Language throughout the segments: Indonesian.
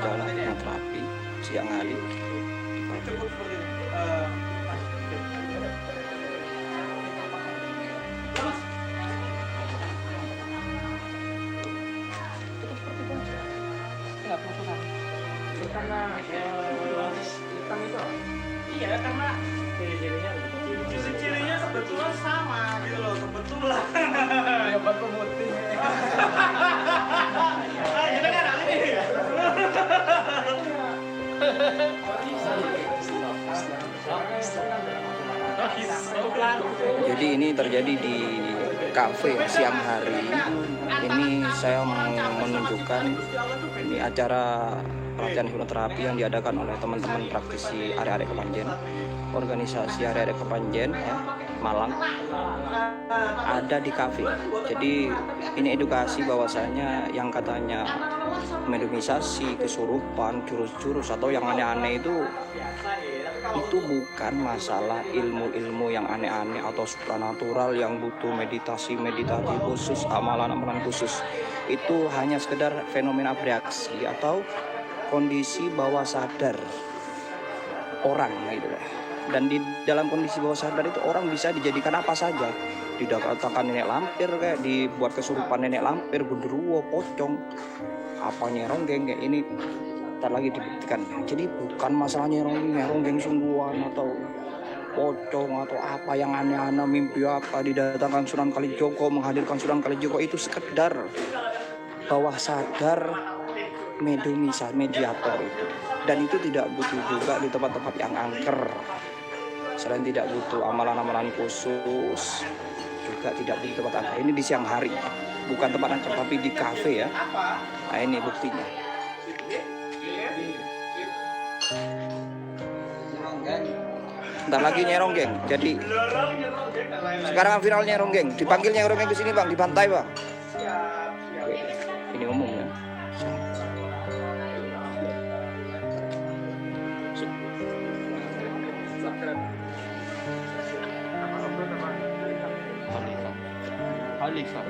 adalah hipnoterapi siang hari. Karena hitam itu iya, karena ciri-cirinya kebetulan sama gitu loh, kebetulan ya baku putih kita kan ini Jadi ini terjadi di kafe siang hari. Ini saya mau menunjukkan ini acara pelatihan hipnoterapi yang diadakan oleh teman-teman praktisi Arek-Arek Kepanjen, organisasi Arek-Arek Kepanjen ya, Malang, ada di kafe. Jadi ini edukasi bahwasanya yang katanya mediumisasi, kesurupan, jurus-jurus atau yang aneh-aneh itu bukan masalah ilmu-ilmu yang aneh-aneh atau supranatural yang butuh meditasi khusus, amalan-amalan khusus. Itu hanya sekedar fenomena bereaksi atau kondisi bawah sadar orang gitu. Dan di dalam kondisi bawah sadar itu orang bisa dijadikan apa saja. Dikatakan nenek lampir, kayak dibuat kesurupan nenek lampir, genderuwo, pocong, apa nyeronggeng kayak ini. Ntar lagi dibuktikan. Jadi bukan masalah nyeronggeng sungguhan atau pocong atau apa yang aneh-aneh, mimpi apa, didatangkan Sunan Kalijogo, menghadirkan Sunan Kalijogo, itu sekedar bawah sadar mediator itu. Dan itu tidak butuh juga di tempat-tempat yang angker. Selain tidak butuh amalan-amalan khusus, juga tidak butuh tempat angker. Ini di siang hari, bukan tempat angker tapi di kafe ya. Nah ini buktinya. Ntar lagi nyeronggeng. Jadi sekarang viral nyeronggeng. Dipanggil nyeronggeng ke sini bang, di pantai bang. Ini umum ya. Khalifah.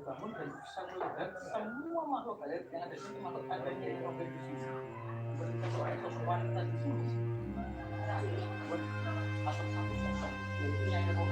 Bangun dan bisa melihat semua makhluk halus yang ada di sini, makhluk halus yang ada di sini. Berita sosok wanita di sini. Atau satu sosok yang ada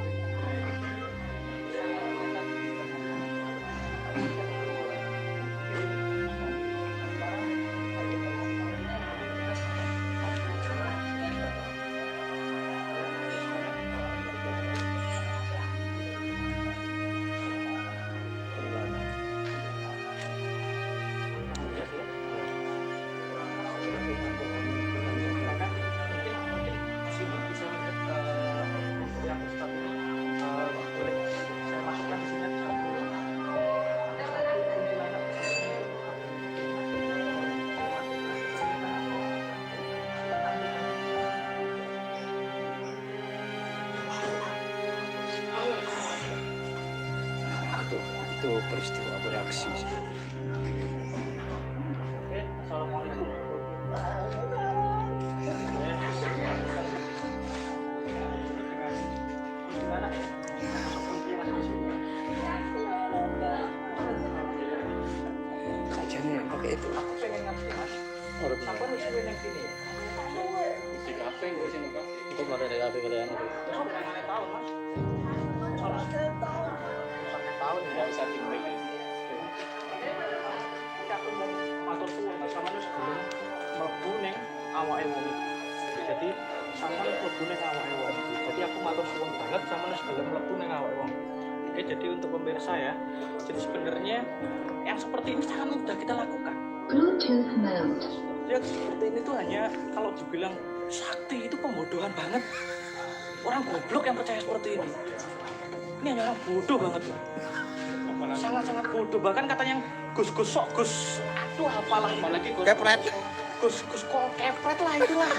itu peristiwa bereaksi. Assalamualaikum. Sampai lu suwe neng sini. Di kafe gue sini kafe. Iku mari dari kafe kalian itu. Terus berapa tahun mas? Soalnya tahun ya. Nggak bisa dimulai. Aku mau matur suwun mas sama sebelum mlebu ning awake wong. Jadi sama mlebu ning awake wong. Jadi aku matur suwun banget sama sebelum mlebu ning awake wong. Oke, jadi untuk pemirsa ya. Jadi sebenarnya yang seperti ini sangat mudah kita lakukan. Bluetooth mode. Ya seperti ini tuh hanya kalau dibilang sakti itu pembodohan banget. Orang goblok yang percaya seperti ini. Ini hanya orang bodoh banget. Sangat-sangat bodoh. Bahkan katanya Gus sok Gus. Aduh apalah apalagi Gus. Kepret. Gus kok kepret lah itulah.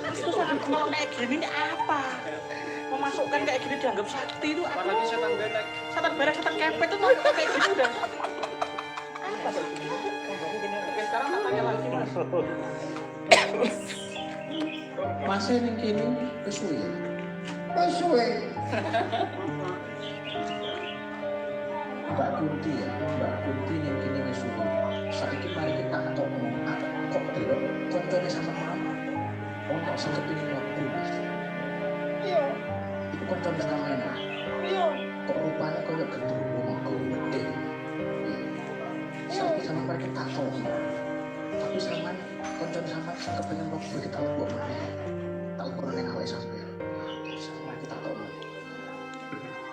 Itu sangat kalau kayak gini ini apa? Memasukkan kayak gini dianggap sakti itu apa? Apalagi setan belek. Setan berak, setan kepret itu masuk kayak gini udah. Apa tuh? Oke, sekarang katanya lagi mas. Masih ning kene wis suwe. Mbak Kunti ya, Mbak Kunti ning kene wis suwe. Saiki mari kita ketemu kok delok koncone sama mama. Ono sing kepengin waktu. Iya, Iku koncone sama enak. iya. Kok rupanya koyo gendruwo gede. Saiki sama mari kita takon. Tapi sama koncone sama sing kepengin waktu kita mbok meneh. Tak ukur ning awake sampean. Sama kita takon.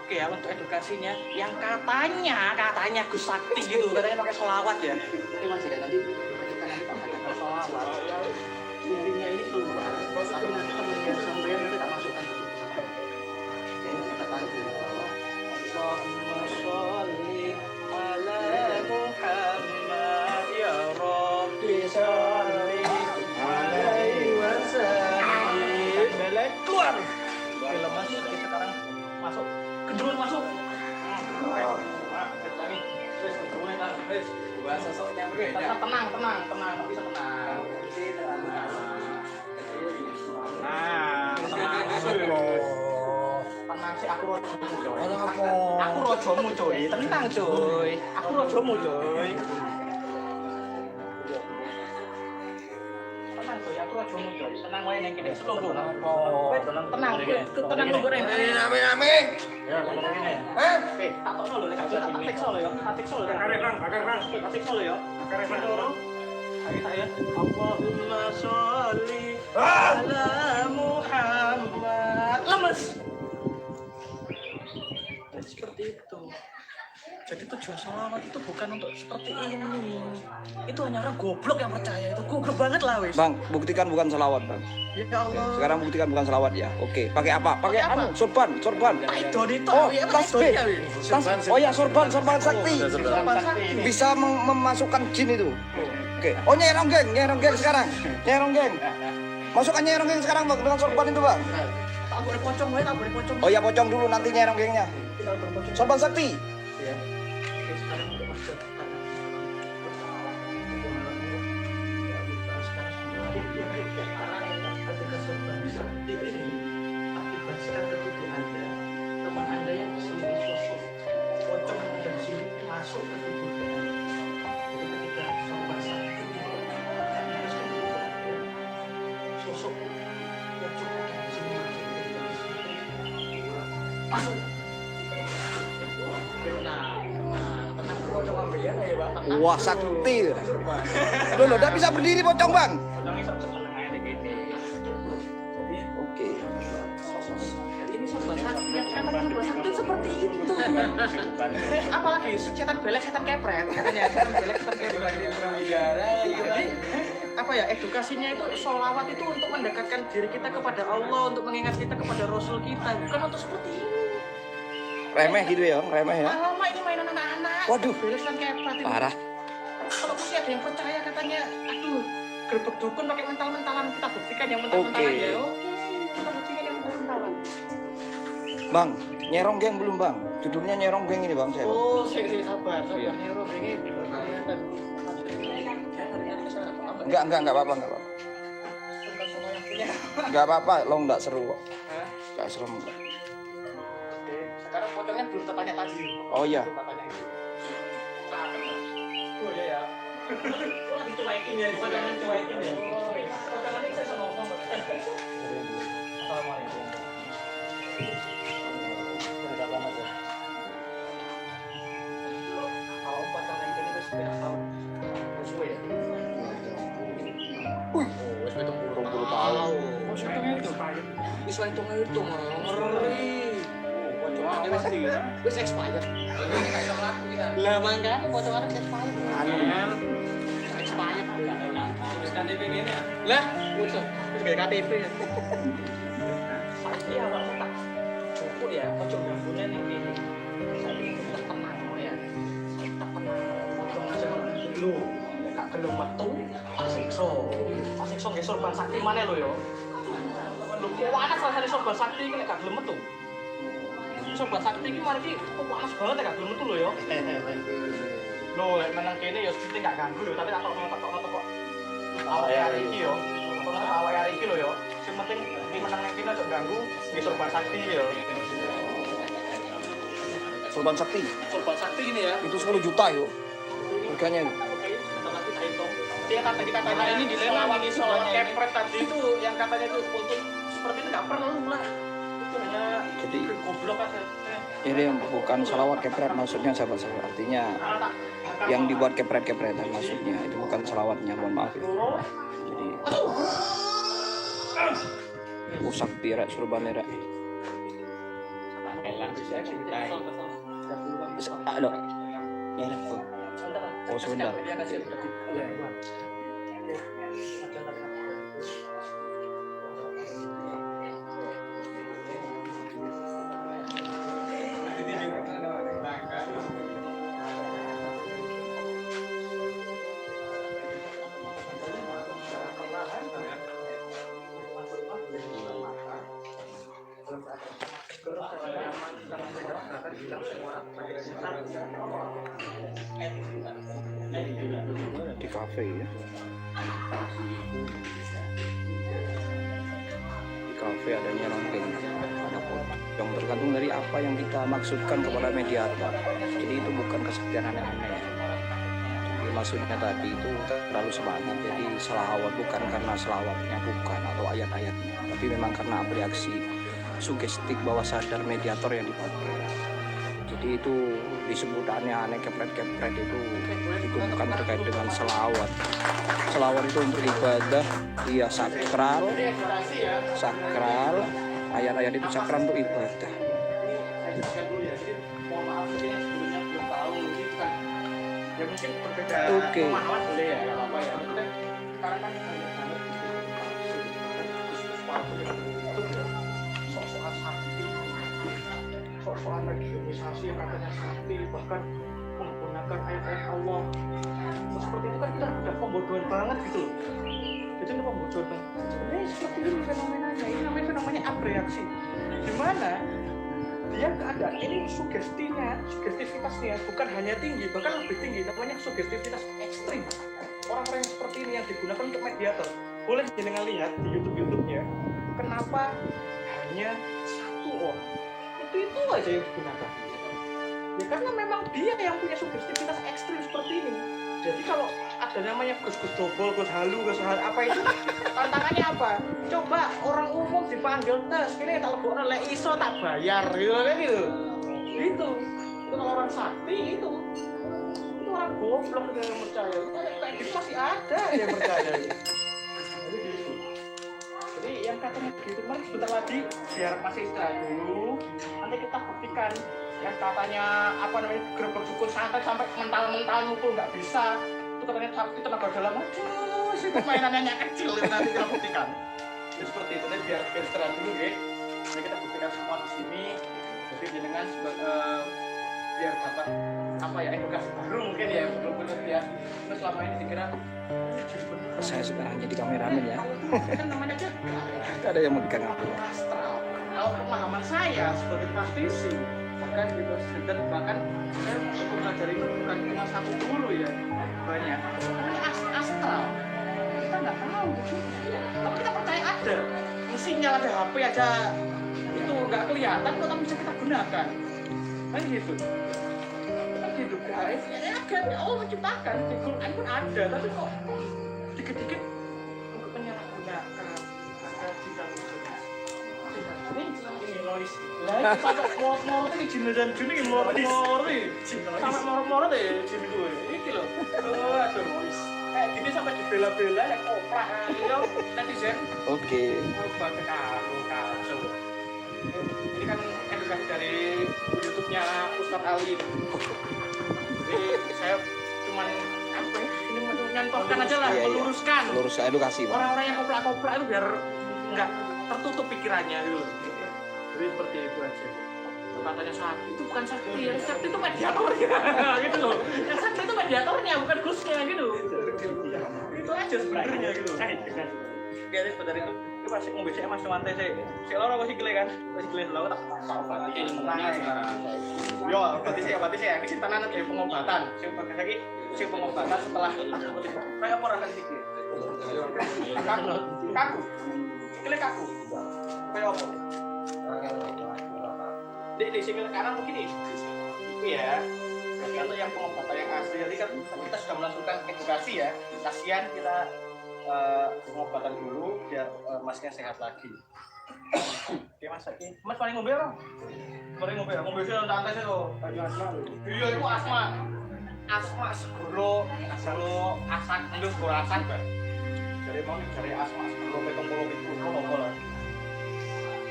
Oke ya untuk edukasinya yang katanya Gus Sakti gitu katanya pakai sholawat ya. Ini masih ya nanti ketika nanti pakai Sholawat. Intinya ini keluar. Tapi nanti temennya sampean nanti tak masukkan. kita tarik dulu. Allahumma sholli ala Muhammad ya Rabbi sholli alaihi wasallam. Belek keluar. Oke lemas kita sekarang masuk. Gendruwo masuk. Tenang, bisa tenang. Nah, tenang sih aku rojomu coy. Aku rojomu coy, tenang coy. Aku rojomu coy. Tenang coy, aku rojomu coy. Tenang wae ning kene selungguh. Tenang, tenang nunggu rene. Rame-rame. Ya, ngomong ngene. Oke, tak tokno lho nek tak tekso lho ya. Tak tekso lho. Tak tekso lho ya. Ayo tak ya. Allahumma sholli ala Muhammad. Lemes. Jadi seperti itu. Jadi tujuan sholawat itu bukan untuk seperti ini. Itu hanya orang goblok yang percaya. Itu goblok banget lah wis. Bang, buktikan bukan selawat, Bang. Ya Allah. Sekarang buktikan bukan selawat ya. Oke, pakai apa? Pakai Pakai apa? sorban. Idol itu. Oh, ya, tas B. idolnya, wis. Oh ya, sorban sakti. Sorban sakti. Bisa memasukkan jin itu. Oke. Oh, nyerong geng sekarang. Nyerong geng. Masukkan nyerong geng sekarang, Bang, dengan sorban itu, Bang. Tak boleh pocong wae, tak boleh pocong. Oh ya, pocong dulu nanti nyerong gengnya. Sorban sakti. Ya. Oke, sekarang untuk Mas Jod. Ketika sorban sakti ini akibatkan ketubuh Anda, teman Anda yang sendiri sosok pocong dari sini masuk ke tubuh Anda. Jadi ketika sorban sakti ini akibatkan ketubuh Anda, sosok pocong dari sini masuk. Tenang pocong ambeien ya, Pak. Wah, sakti. Loh, udah bisa berdiri pocong, Bang. Pocongnya seneng aja gini. Jadi Oke. jadi ini sorban sakti yang katanya sorban sakti seperti itu. Apalagi setan belek, setan kepret katanya. Setan belek, setan kepret. Jadi apa ya edukasinya itu sholawat itu untuk mendekatkan diri kita kepada Allah, untuk mengingat kita kepada Rasul kita, bukan untuk seperti ini. Remeh gitu ya, remeh ya. Lama ini mainan anak-anak. Waduh. Belek setan kepret ini. Parah. Kalau masih ada yang percaya katanya, aduh, gerbek dukun pakai mental-mentalan, kita buktikan yang mental-mentalan Oke. ya. Oke, kita buktikan yang mental-mentalan. Bang, nyerong geng belum, Bang? Judulnya nyerong geng ini, Bang. Saya. Oh, saya sabar. Iya. Nero ini Enggak apa-apa. Enggak apa-apa, lo enggak seru kok. Enggak serem. Sekarang pocongnya belum tertanya tadi. Oh iya. Belum tertanya itu. Oh iya ya. Lagi cuekin ya, jangan cuekin ya. Jangan ini saya ngomong. Assalamualaikum. Kalau pacaran ini wis berapa tahun? Suwe ya? Wis 20 tahun. Wis hitung-hitung. Ngeri. Pocoane wis expired. Lah mangkane pocoane wis expired. Expired. Wis KTP kene ya? Lah, wis gawe KTP. Saiki awakmu tak cukup ya, ojo gambune ning kene. Saiki tak tenang ya. Tak tenang. Ojo macam dulu. Gak gelem metu, pasikso nggih sorban sakti maneh lho ya. Lho kok ana salah sorban sakti iki gak gelem metu. Sorban sakti iki mari iki panas banget gak gelem metu lho ya. Lho lek menang kene ya sithik gak ganggu lho, tapi tak tokno kok. Awake hari iki yo. Tokno awake hari iki lho ya. Sing penting iki menang nang kene aja ganggu nggih sorban sakti ya. Sorban Sakti Sorban sakti ini ya. itu 10 juta yo harganya. Dia kata ini dilelang ini soal kepret tadi itu yang katanya itu untuk seperti itu nggak perlu lah. Itu hanya Jadi goblok aja. ini bukan selawat kepret maksudnya sahabat-sahabat, artinya yang dibuat kepret-kepretan maksudnya itu bukan selawatnya, mohon maaf ya. Jadi Sakti rek surban rek. Halo. Ya, oh sebentar. Di kafe ya. Di kafe adanya rangkeng, ada yang tergantung dari apa yang kita maksudkan kepada mediator. Jadi itu bukan kesaktian aneh-aneh. Jadi maksudnya tadi itu terlalu semangat. Jadi selawat bukan karena selawatnya bukan atau ayat-ayatnya, tapi memang karena reaksi sugestif bawah sadar mediator yang dipakai. Jadi itu disebut aneh-aneh kepret-kepret itu bukan terkait dengan selawat. Selawat itu untuk ibadah, iya sakral, ayat-ayat itu sakral untuk ibadah. Ya mungkin berbeda Oke. pemahaman boleh ya, nggak apa-apa ya. Sekarang kan soal sakti, soal regionalisasi yang katanya sakti, bahkan menggunakan ayat-ayat Allah. Nah, seperti itu kan kita udah pembodohan banget gitu loh. Itu pembodohan banget. Sebenarnya seperti ini fenomenanya, ini namanya fenomena abreaksi. Dimana dia keadaan ini sugestivitasnya bukan hanya tinggi, bahkan lebih tinggi, namanya sugestivitas ekstrim. Orang-orang yang seperti ini yang digunakan untuk mediator. Boleh jenengan lihat di YouTube-nya, kenapa hanya satu orang itu aja yang digunakan. Ya karena memang dia yang punya sugestivitas ekstrim seperti ini. Jadi kalau ada namanya Gus Dobol, Gus Halu, apa itu tantangannya apa? Coba orang umum dipanggil tes, ini tak lebokno lek iso tak bayar gitu kan gitu. Itu kalau orang sakti itu orang goblok yang percaya. Kayak gitu masih ada yang percaya. Jadi yang katanya begitu, mari sebentar lagi biar masih istirahat dulu. Nanti kita buktikan yang katanya apa namanya gerbek dukun santet sampai mental mukul nggak bisa. Itu katanya sakti tenaga dalam. Aduh, itu mainannya kecil. Nanti kita buktikan. Jadi seperti itu. Jadi biar istirahat dulu ya. Jadi kita buktikan semua di sini. Jadi jenengan biar dapat apa ya edukasi baru mungkin ya betul-betul ya. Terus selama ini dikira Saya sekarang jadi kameramen ya. kan namanya aja Gak ada yang mau dikenal. astral. Kalau pemahaman saya sebagai praktisi bahkan di dan bahkan saya untuk belajar itu bukan cuma satu guru ya, banyak. Namanya astral. Kita nggak tahu, tapi kita percaya ada. Mesinnya ada HP aja itu nggak kelihatan, kok tapi bisa kita gunakan. Kan gitu. juga. Ini agak Allah menciptakan di Quran pun ada, tapi kok dikit-dikit untuk penyalahgunaan. Ini noise. Lah sampai moro-moro iki jin dan jin iki moro-moro iki. Sampai moro-moro deh jin gue. Iki lho. Aduh noise. Gini sampai dibela-bela ya koprak yo netizen. Oke. Pakai kacau. Ini kan edukasi dari YouTube-nya Ustadz Ali. Jadi saya cuman apa ya? Ini menyantorkan aja lah, meluruskan. Lurus edukasi, Pak. Orang-orang yang koplak-koplak itu biar nggak tertutup pikirannya gitu. Jadi seperti itu aja. Katanya sakti itu bukan sakti ya, sakti itu mediatornya gitu loh. Yang sakti itu mediatornya bukan gusnya gitu. Itu aja sebenarnya gitu. Kayak sebenarnya itu. Itu pasti mau bisa Mas Mante sih. Si loro masih gile kan? Masih gile selalu tak obati ilmunya sekarang. Yo, obati sih. Iki tenan kayak pengobatan. Sing pakai lagi sing pengobatan setelah kayak apa ora kan iki. Kaku. Gile kaku. Kayak apa? Di sini kanan mungkin ini. Itu ya. Kalau yang pengobatan yang asli jadi kan kita sudah melakukan edukasi ya. Kasihan kita pengobatan dulu biar masnya sehat lagi. Oke Mas, Mas paling ngombe apa? Paling ngombe sih santai sih lo. Iya itu asma. Asma segoro asak endus segoro asak kan. Jadi mau dicari asma segoro petong itu apa lah.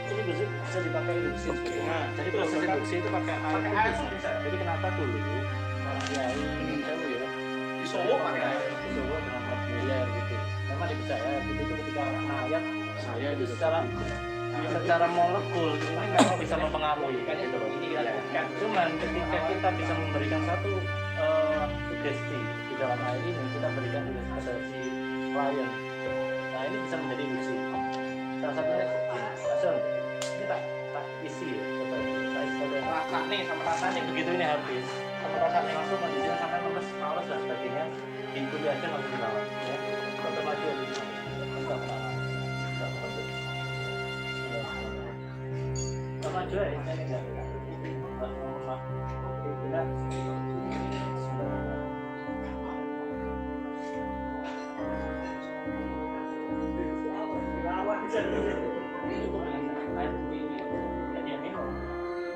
Ini bisa dipakai induksi. Nah, Jadi proses induksi itu pakai air bisa. Jadi kenapa dulu orang kiai tahu ya Di Solo pakai air. di Solo dengan miliar gitu. Memang dipercaya itu ketika ayat saya itu secara molekul ini memang bisa mempengaruhi kan itu ini dilakukan. Cuman ketika kita bisa memberikan satu sugesti di dalam air ini kita berikan kepada si klien. Nah ini bisa menjadi induksi. Salah satunya Asun, ini tak isi ya, tak isi pada Rasa nih sama rasa nih. begitu ini habis sama rasanya langsung kondisinya sampai males dan sebagainya diikuti aja langsung dilawan ya tetap maju aja tidak maju ya ini enggak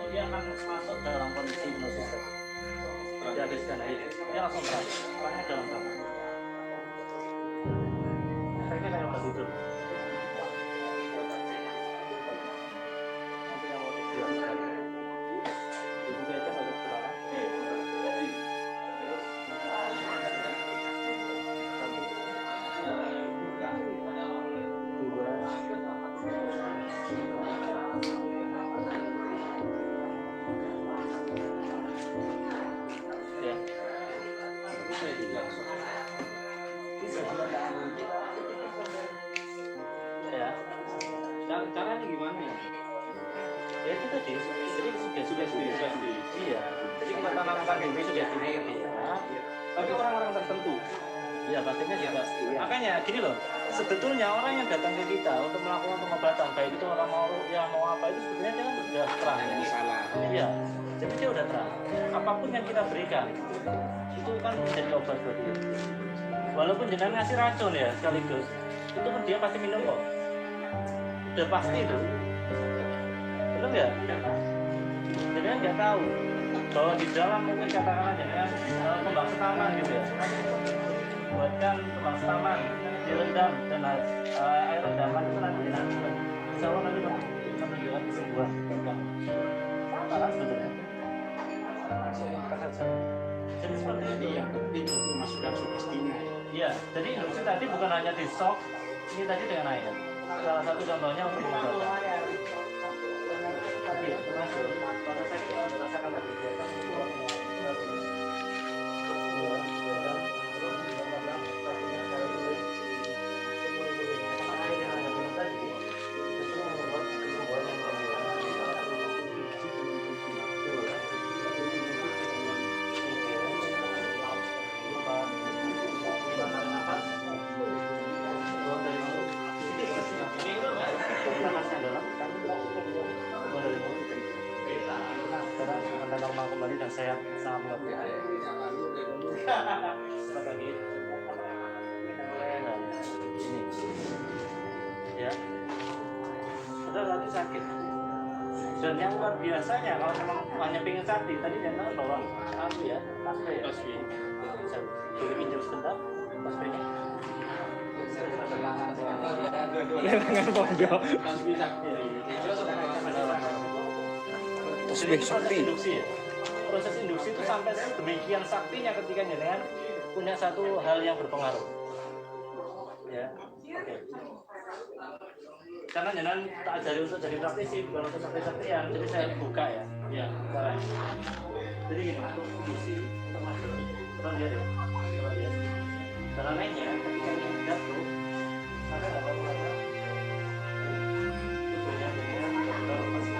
dia akan masuk dalam kondisi hipnosis dihabiskan air dia langsung berani orangnya dalam kamar efeknya kayak obat tidur nanti yang mau dijelaskan itu aja pada sekarang caranya gimana ya? Ya itu tadi, jadi sugesti. Iya. Jadi kita tanamkan dulu sugesti ke dia. Tapi orang-orang tertentu. Iya pastinya juga. Makanya gini loh, sebetulnya orang yang datang ke kita untuk melakukan pengobatan, baik itu orang mau ya mau apa itu sebetulnya dia kan sudah terang. Iya. Jadi dia udah terang. Apapun yang kita berikan itu kan menjadi obat buat dia. Walaupun jenengan ngasih racun ya sekaligus, itu kan dia pasti minum kok. Udah pasti itu, belum ya? Jadi kan nggak tahu bahwa di dalam mungkin katakanlah dengan kembang setaman gitu ya, buatkan kembang setaman direndam dan air rendaman itu nanti insya Allah nanti menunjukkan kesembuhan tentang parah sebenarnya. Jadi seperti ini yang penting itu masukkan sugestinya. Iya, jadi induksi tadi bukan hanya di shock, ini tadi dengan air. Salah satu contohnya untuk pengobatan. Iya, termasuk pada saya merasakan tadi. Normal kembali dan saya sangat mengerti. Dan yang luar biasanya kalau memang hanya pengen sakti, tadi dia bilang bahwa ya, tasbih ya. Bisa boleh pinjam sebentar tasbihnya. Lengan pondok. Tasbih sakti. Induksi ya. Proses induksi itu sampai demikian saktinya ketika jenengan punya satu hal yang berpengaruh. Ya, oke. Karena jenengan tak ajari untuk jadi praktisi, bukan untuk sakti-saktian, jadi saya buka ya. Ya, caranya. Jadi gini, untuk induksi untuk masuk, kita lihat ya. Kita lihat. Cara lainnya, ketika ini jatuh, ada apa-apa? Tujuannya dengan kita masih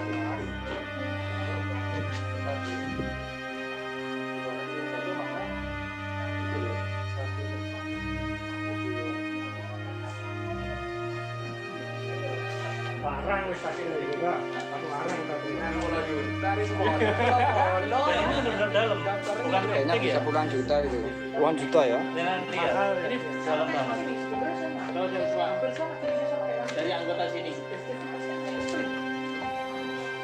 Larang wis tadi juga. Larang tadi. Dari semua. ini benar-benar dalam, bukan Kayaknya penting bisa ya. puluhan juta gitu. Puluhan juta ya. Dengan lihat, ini dalam banget. Kalau dari anggota sini.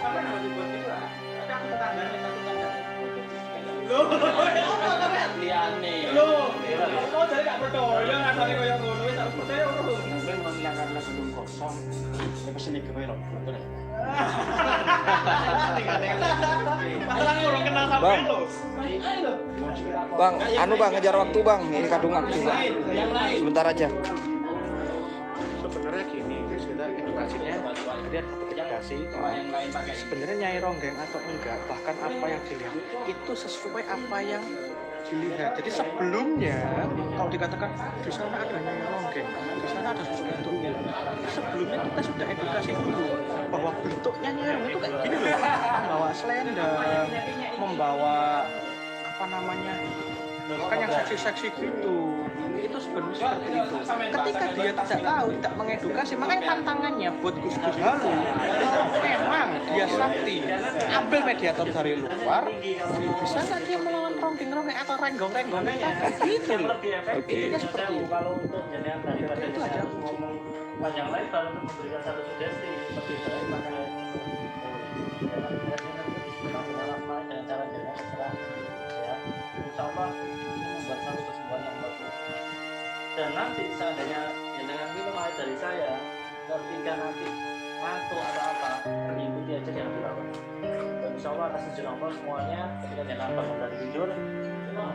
Apa yang harus dibuat itu? Tapi aku tetangganya satu tangga. Liane. Kok jadi gak percaya rasanya kayak ngono wis harus percaya urus. Memang karena belum kosong. Ya pesen iki wae lho. Masalah orang kenal sama Bang. lo. Bang, anu bang, ngejar waktu bang. Ini kadung waktu bang. Yang lain. Sebentar aja. Sebenarnya gini, guys, kita edukasinya dia edukasi. Yang lain pakai. Sebenarnya nyai ronggeng atau enggak, bahkan apa yang dilihat itu sesuai apa yang dilihat. Jadi sebelumnya kalau dikatakan di sana ada nyai ronggeng, di sana ada sesuatu ini. Sebelumnya kita sudah edukasi dulu bahwa bentuknya nyai ronggeng itu kayak gini loh, membawa selendang, membawa apa namanya, kan yang seksi-seksi gitu. Itu sebenarnya seperti itu. Ketika dia tidak tahu, tidak mengedukasi, makanya tantangannya buat Gus-Gus Halu memang dia sakti, ambil mediator dari luar, bisa nggak dia melawan ronggeng-ronggeng atau renggong-renggong gitu Yang loh. lebih efektif Oke. seperti kalau untuk jenengan daripada Itu jenengan aja. ngomong panjang lebar untuk memberikan satu sugesti lebih baik pakai dengan cara jenengan terserah ya. Insya Allah ini membuat satu kesembuhan yang bagus. Dan nanti seandainya jenengan minum air dari saya, ketika nanti ngantuk atau apa, ikuti aja yang dilakukan. Dan insya Allah atas izin Allah semuanya ketika jenengan bangun dari tidur,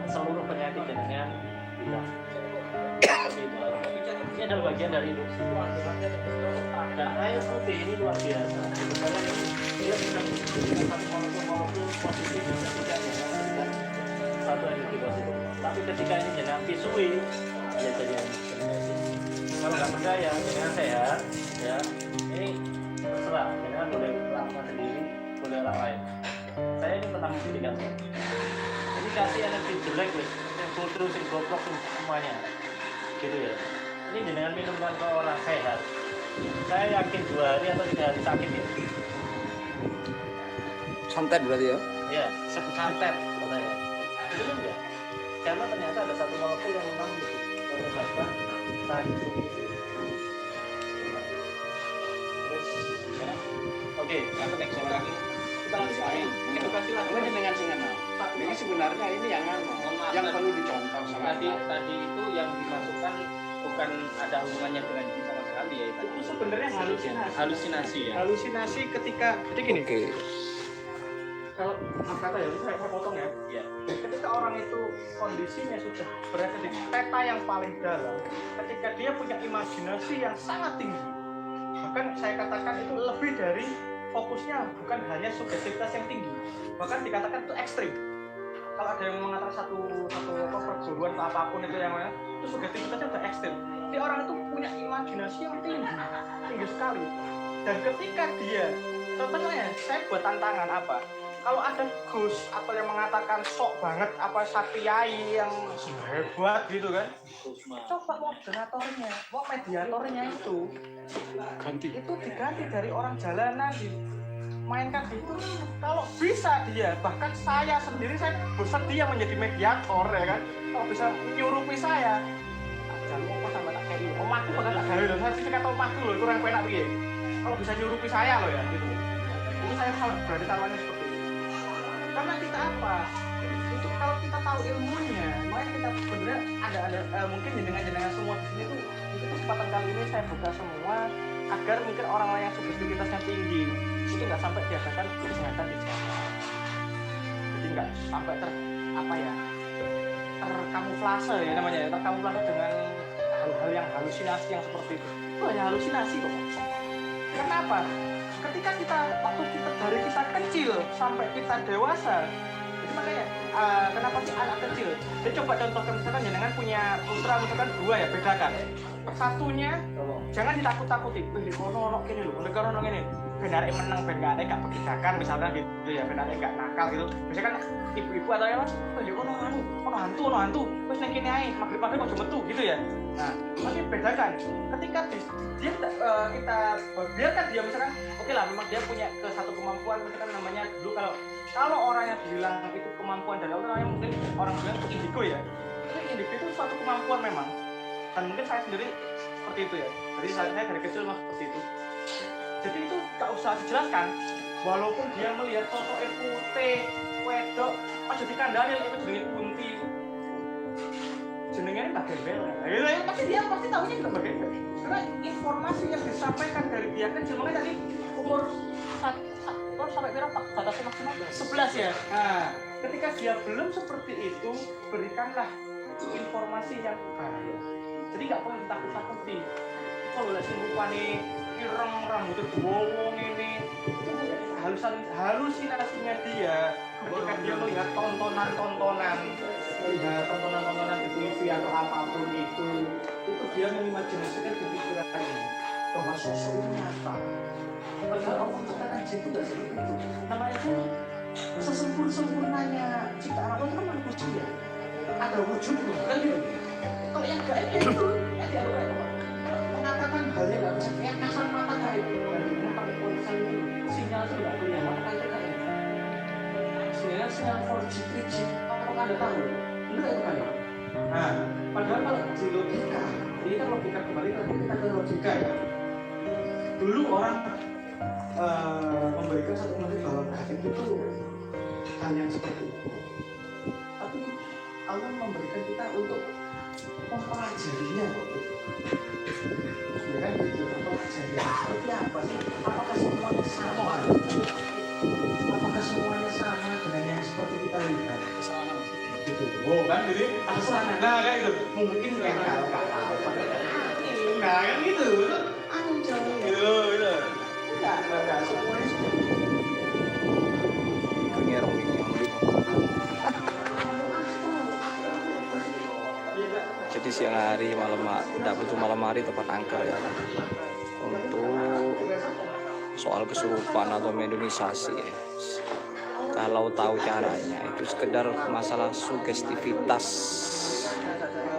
seluruh penyakit jenengan hilang. Seperti itu. Ini adalah bagian dari induksi. Dan air putih ini luar biasa. Sebenarnya dia bisa menunjukkan satu molekul positif ketika jenengan sedang satu energi positif. Tapi ketika ini jenengan pisui, dia jadi energi. Kalau nggak percaya, jenengan sehat, ya ini terserah. Jenengan boleh lakukan sendiri, boleh orang lain. Saya ini pernah membuktikan. Ini kasih energi jelek, yang bodoh, yang goblok, semuanya, gitu ya. Ini jenengan minumkan ke orang sehat. Saya yakin 2 hari atau 3 hari sakit ya. Santet berarti ya. Ya, santet katanya. Itu enggak. Karena ternyata ada satu molekul yang memang menyebabkan sakit. Terus, ya. Oke, Aku tek sama lagi. Kita langsung aja. Edukasi lah. Ini dengan singan. Ini sebenarnya ini yang yang perlu dicontoh sama Tadi itu yang dimasukkan bukan ada hubungannya dengan jin sama sekali ya. Itu sebenarnya halusinasi ya. halusinasi ketika jadi gini. Oke. Kalau maaf kata ya, saya potong ya. Iya. Ketika orang itu kondisinya sudah berada di peta yang paling dalam, ketika dia punya imajinasi yang sangat tinggi, bahkan saya katakan itu lebih dari fokusnya bukan hanya subjektivitas yang tinggi, bahkan dikatakan itu ekstrim. Kalau ada yang mengatakan satu perguruan atau apapun itu yang mana, itu subjektivitasnya udah ekstrim. Jadi orang itu punya imajinasi yang tinggi sekali. Dan ketika dia, contohnya saya buat tantangan apa? Kalau ada Gus atau yang mengatakan sok banget apa sakiai yang hebat gitu kan, coba moderatornya, mediatornya itu diganti dari orang jalanan mainkan gitu. Kalau bisa dia, bahkan saya sendiri saya bosan dia menjadi mediator ya kan, kalau bisa nyurupi saya, jangan lupa sama tak kayak omahku bakal tak gawe loh, saya sih kata omahku loh kurang penak piye. Kalau bisa nyurupi saya loh ya gitu. Itu saya berarti taruhannya seperti itu. Karena kita apa? Itu kalau kita tahu ilmunya, makanya kita sebenarnya ada mungkin jenengan semua di sini tuh itu kesempatan kali ini saya buka semua agar mungkin orang-orang yang sugestivitasnya tinggi itu nggak sampai diadakan kejahatan di jalan. Jadi nggak sampai terkamuflase ya namanya, terkamuflase dengan hal-hal yang halusinasi yang seperti itu. Itu hanya halusinasi kok. Karena apa? Ketika waktu kita dari kita kecil sampai kita dewasa, jadi makanya kenapa sih anak kecil? Jadi coba contohkan misalkan jangan punya putra misalkan 2 ya, bedakan. Satunya jangan ditakut-takuti. Di kono kene lho, kono ngene. Ben arek menang ben gak ada pekidakan misalkan gitu ya, ben arek gak nakal gitu. Biasanya kan ibu-ibu atau ya Mas, yo kono hantu. Terus ning kene ae, magrib-magrib kok metu gitu ya. Nah, tapi bedakan ketika kita biarkan dia misalkan oke lah memang dia punya satu kemampuan misalkan namanya dulu kalau orang yang bilang itu kemampuan dan orang yang mungkin orang bilang itu indigo ya. Tapi indigo itu suatu kemampuan memang. Dan mungkin saya sendiri seperti itu ya. Jadi saya dari kecil memang seperti itu. Jadi itu gak usah dijelaskan. Walaupun dia melihat sosok putih, wedok, aja dikandani itu jenenge kunti. Jenenge Mbak Gembel. Ya pasti dia tahunya juga Mbak Gembel. Karena informasi yang disampaikan dari dia kecil, makanya tadi umur sampai berapa? Batasnya maksimal 11 ya. Nah, ketika dia belum seperti itu, berikanlah informasi yang bahaya. Jadi nggak perlu ditakut-takuti. Kalau lihat rupane ireng rambutnya bowong ini, itu halusinasinya dia. Ketika dia melihat tontonan di TV atau apapun itu dia mengimajinasikan di pikirannya bahwa sosok itu nyata. Padahal Allah ciptakan jin itu tidak seperti itu. Namanya itu sesempurnanya ciptaan Allah itu kan manusia. Ada wujud kan gitu. Kalau yang gaib itu mengatakan hal yang nggak bisa kayak kasar mata gaib. Bagaimana pakai ponsel itu sinyal itu nggak kelihatan kan gaib. Sinyal 4G, 3G, apakah Anda tahu? Enggak itu kan ya? Nah, padahal kalau di logika, ini kan logika kembali kita ke logika ya. Dulu orang memberikan satu teori bahwa gaib itu hal yang seperti itu. Tapi Allah memberikan kita untuk mempelajarinya waktu itu. Ya kan gitu, mempelajarinya seperti apa sih? Apakah semuanya sama? Apakah semuanya sama dengan yang seperti kita lihat? Gitu. Oh kan jadi asana. Nah kayak gitu. Mungkin kayak kalau nah kan gitu. Anu jauh gitu. Enggak semuanya seperti itu. Ini orang yang jadi siang hari tidak butuh malam hari tempat angker ya untuk soal kesurupan atau mendonisasi ya. Kalau tahu caranya itu sekedar masalah sugestivitas,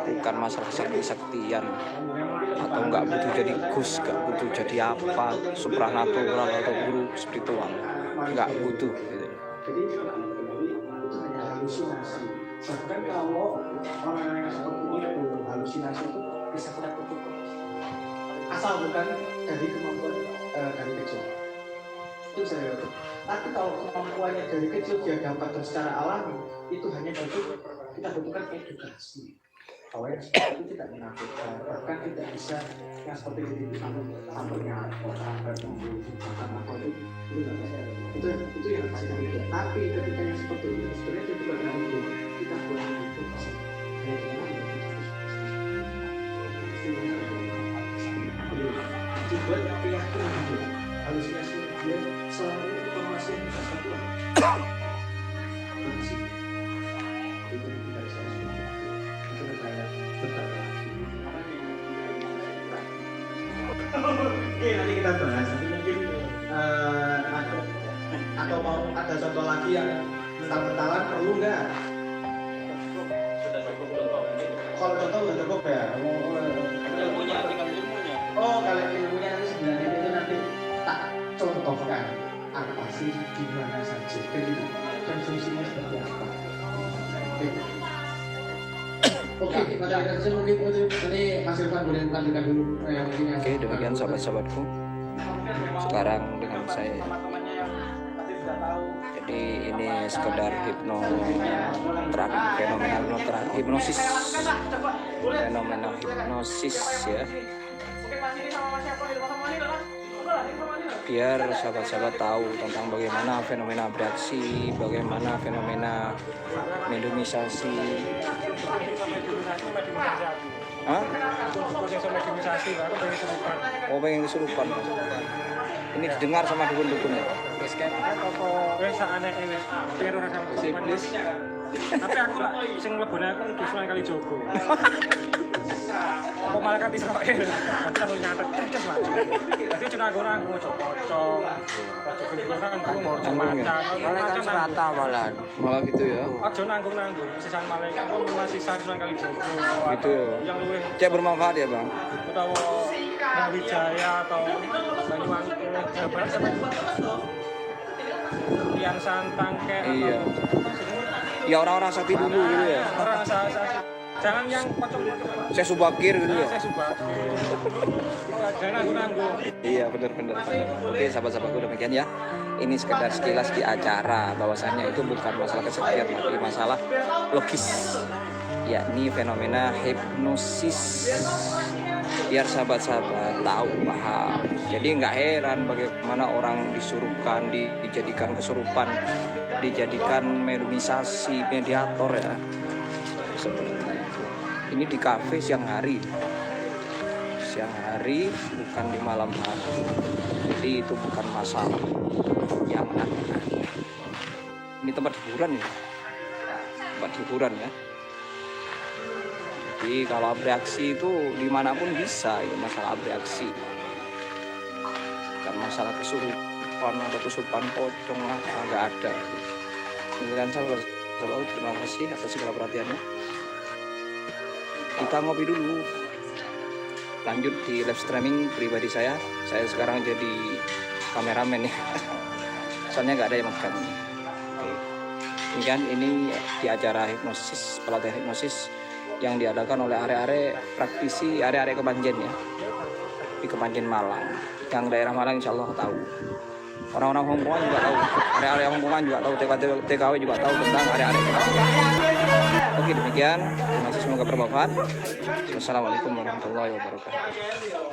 bukan masalah sakti-saktian atau nggak butuh jadi gus, nggak butuh jadi apa supranatural atau guru spiritual, nggak butuh gitu. Jadi itu hanya halusinasi. Bahkan kalau orang yang seperti itu halusinasi itu bisa kita tutup asal bukan dari kemampuan dari kecil. Itu bisa dilakukan. Tapi kalau kemampuannya dari kecil dia dapatkan secara alami, itu hanya bagi kita butuhkan edukasi. Bahwa yang seperti itu tidak menakutkan, bahkan tidak bisa yang seperti itu sampai nyakot, sampai membutuhkan itu yang masih tidak. Tapi ketika yang seperti itu sebenarnya itu bagian itu kita boleh mengikuti. Dibuat keyakinan dia, halusinasi dia selama ini informasi yang kita satukan. Itu tidak bisa itu kayak tetap. Oke, nanti kita bahas. Nanti mungkin atau mau ada contoh lagi yang mental-mentalan perlu nggak? Kalau contoh udah cukup ya. Ilmunya, tinggal ilmunya. Oh, kalau ilmunya nanti sebenarnya itu nanti tak contohkan apa sih di mana saja gitu dan fungsinya seperti apa. Oke, pada akhirnya mungkin nanti Mas Irfan boleh lanjutkan dulu yang mungkin. Oke, demikian sahabat-sahabatku. Sekarang dengan saya Jadi ini sekedar hipnosis ya, biar sahabat-sahabat tahu tentang bagaimana fenomena beraksi, bagaimana fenomena medumisasi. Hah? Oh, pengen kesurupan. Ini didengar sama dukun-dukun ya. Tapi aku lah sing mlebone aku di Sunan Kalijogo. Apa malaikat Israel? Aku nyatet terus lah. Dadi cuma aku cocok. Malaikat serata malah gitu ya. Aja nanggung-nanggung sisan malaikat pun masih Sunan Kalijogo. Gitu ya. Yang luwih Cek bermanfaat ya, Bang. utawa Brawijaya atau Banyuwangi Jabar sampai yang santang kayak Iya. Ya orang-orang sapi dulu gitu ya. orang jangan yang pocong-pocong. Saya Subakir gitu ya. Saya suka. Jangan nanggung. Iya benar-benar. Oke sahabat-sahabatku, demikian ya. Ini sekedar sekilas di acara, bahwasannya itu bukan masalah kesaktian tapi masalah logis, yakni fenomena hipnosis. Biar sahabat-sahabat tahu, paham. Jadi nggak heran bagaimana orang disuruhkan, dijadikan kesurupan, dijadikan medumisasi, mediator ya. Seperti itu. Ini di kafe siang hari, bukan di malam hari. Jadi itu bukan masalah yang aneh-aneh. Ini tempat hiburan ya, ya. Jadi kalau bereaksi itu dimanapun bisa, itu masalah bereaksi, bukan masalah kesurupan atau kesurupan pocong lah, nggak ada. Kemudian sahabat, terima kasih atas segala perhatiannya. Kita ngopi dulu, lanjut di live streaming pribadi saya sekarang jadi kameramen ya. Soalnya nggak ada yang megang. Oke. Ini kan ini di acara hipnosis, pelatihan hipnosis yang diadakan oleh area-area praktisi, area-area Kepanjen ya, di Kepanjen Malang. Yang daerah Malang insya Allah tahu, orang-orang Hongkongan juga tahu, area-area Hongkongan juga tahu, TKW juga tahu tentang area-area Kepanjen. Oke demikian, terima kasih, semoga bermanfaat. Wassalamualaikum warahmatullahi wabarakatuh.